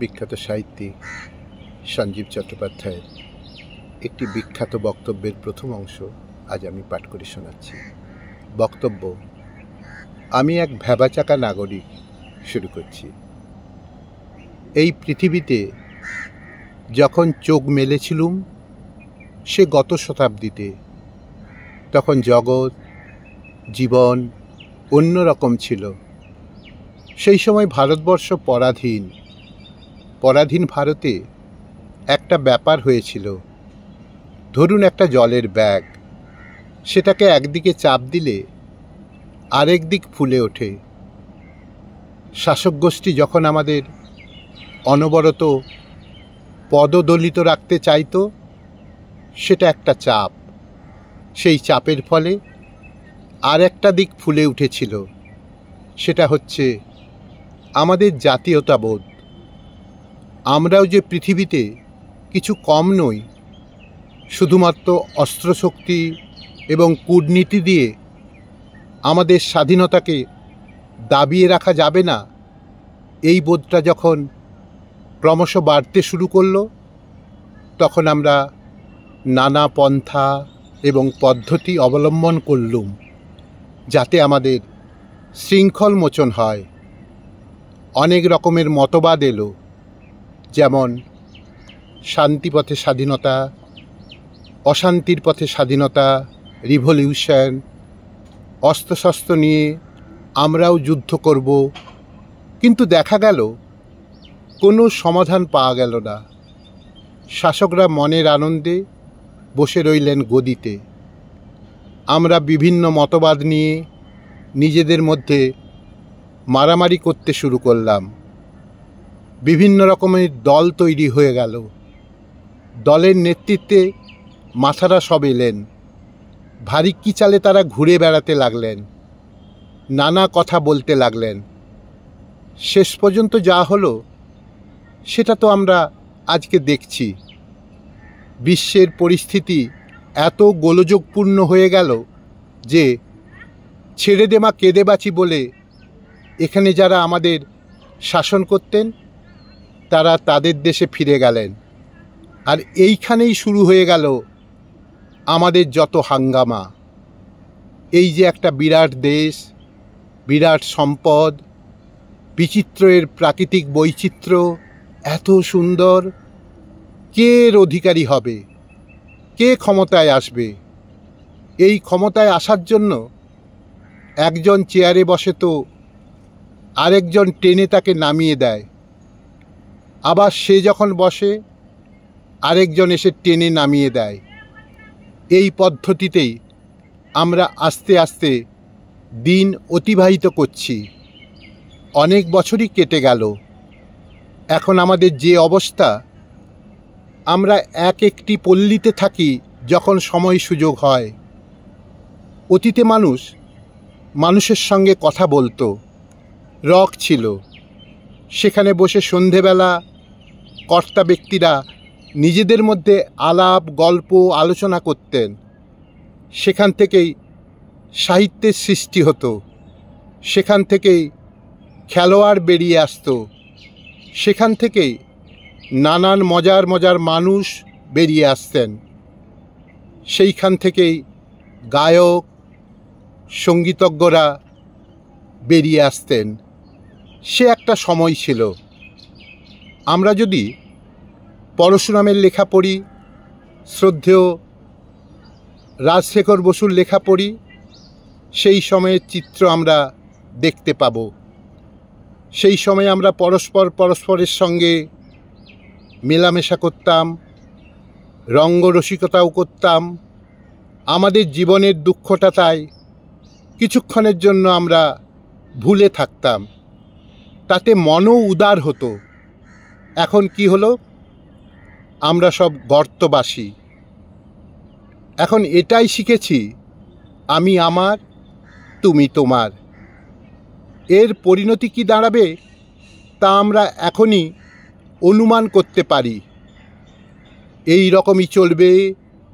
বিখ্যাত সাহিত্যিক সঞ্জীব চট্টোপাধ্যায়ের একটি বিখ্যাত বক্তব্যের প্রথম অংশ আজ আমি পাঠ করে শোনাচ্ছি। বক্তব্য: আমি এক ভ্যাবাচাকা নাগরিক। শুরু করছি। এই পৃথিবীতে যখন চোখ মেলেছিলুম সে গত শতাব্দীতে, তখন জগৎ জীবন অন্যরকম ছিল। সেই সময় ভারতবর্ষ পরাধীন ভারতে একটা ব্যাপার হয়েছিল। ধরুন একটা জলের ব্যাগ, সেটাকে একদিকে চাপ দিলে আরেক দিক ফুলে ওঠে। শাসক গোষ্ঠী যখন আমাদের অনবরত পদদলিত রাখতে চাইতো, সেটা একটা চাপ। সেই চাপের ফলে আর একটা দিক ফুলে উঠেছিল, সেটা হচ্ছে আমাদের জাতীয়তাবোধ। আমরাও যে পৃথিবীতে কিছু কম নই, শুধুমাত্র অস্ত্রশক্তি এবং কূটনীতি দিয়ে আমাদের স্বাধীনতাকে দাবিয়ে রাখা যাবে না, এই বোধটা যখন ক্রমশ বাড়তে শুরু করলো, তখন আমরা নানা পন্থা এবং পদ্ধতি অবলম্বন করলুম যাতে আমাদের শৃঙ্খল মোচন হয়। অনেক রকমের মতবাদ এলো, যেমন শান্তিপথে স্বাধীনতা, অশান্তির পথে স্বাধীনতা, রিভলিউশন, অস্ত্রশস্ত্র নিয়ে আমরাও যুদ্ধ করব। কিন্তু দেখা গেল কোনো সমাধান পাওয়া গেল না। শাসকরা মনের আনন্দে বসে রইলেন গদিতে। আমরা বিভিন্ন মতবাদ নিয়ে নিজেদের মধ্যে মারামারি করতে শুরু করলাম। বিভিন্ন রকমের দল তৈরি হয়ে গেল। দলের নেতৃত্বে মাথারা সব এলেন। ভারিক্কি চালে তারা ঘুরে বেড়াতে লাগলেন, নানা কথা বলতে লাগলেন। শেষ পর্যন্ত যা হলো সেটা তো আমরা আজকে দেখছি। বিশ্বের পরিস্থিতি এত গোলযোগপূর্ণ হয়ে গেল যে ছেড়ে দে মা কেঁদে বাঁচি বলে এখানে যারা আমাদের শাসন করতেন তারা তাদের দেশে ফিরে গেলেন। আর এইখানেই শুরু হয়ে গেল আমাদের যত হাঙ্গামা। এই যে একটা বিরাট দেশ, বিরাট সম্পদ, বিচিত্রের প্রাকৃতিক বৈচিত্র্য, এত সুন্দর, কে এর অধিকারী হবে? কে ক্ষমতায় আসবে? এই ক্ষমতায় আসার জন্য একজন চেয়ারে বসে তো আরেকজন টেনে তাকে নামিয়ে দেয়। আবার সে যখন বসে আরেকজন এসে টেনে নামিয়ে দেয়। এই পদ্ধতিতেই আমরা আস্তে আস্তে দিন অতিবাহিত করছি। অনেক বছরই কেটে গেল। এখন আমাদের যে অবস্থা, আমরা এক একটি পল্লীতে থাকি যখন সময় সুযোগ হয়। অতীতে মানুষের সঙ্গে কথা বলতো, রক ছিল। সেখানে বসে সন্ধেবেলা কর্তা ব্যক্তিরা নিজেদের মধ্যে আলাপ গল্প আলোচনা করতেন। সেখান থেকেই সাহিত্যের সৃষ্টি হতো, সেখান থেকেই খেলোয়াড় বেরিয়ে আসতো, সেখান থেকেই নানান মজার মজার মানুষ বেরিয়ে আসতেন, সেইখান থেকেই গায়ক সঙ্গীতজ্ঞরা বেরিয়ে আসতেন। সে একটা সময় ছিল। আমরা যদি পরশুরামের লেখা পড়ি, শ্রদ্ধেয় রাজশেখর বসুর লেখা পড়ি, সেই সময়ের চিত্র আমরা দেখতে পাব। সেই সময় আমরা পরস্পরের সঙ্গে মেলামেশা করতাম, রঙ্গরসিকতাও করতাম। আমাদের জীবনের দুঃখটা তাই কিছুক্ষণের জন্য আমরা ভুলে থাকতাম, তাতে মনও উদার হতো। এখন কি হলো? আমরা সব গর্তবাসী। এখন এটাই শিখেছি, আমি আমার, তুমি তোমার। এর পরিণতি কি দাঁড়াবে তা আমরা এখনই অনুমান করতে পারি। এই রকমই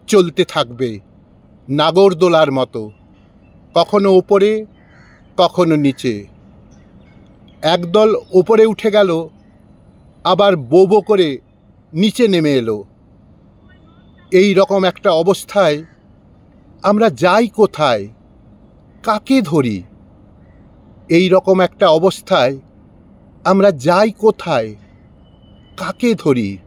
চলতে থাকবে নাগরদোলার মতো, কখনো ওপরে কখনো নিচে। একদল ওপরে উঠে গেল, আবার বো বো করে নিচে নেমে এলো। এই রকম একটা অবস্থায় আমরা যাই কোথায়, কাকে ধরি? এই রকম একটা অবস্থায় আমরা যাই কোথায়, কাকে ধরি?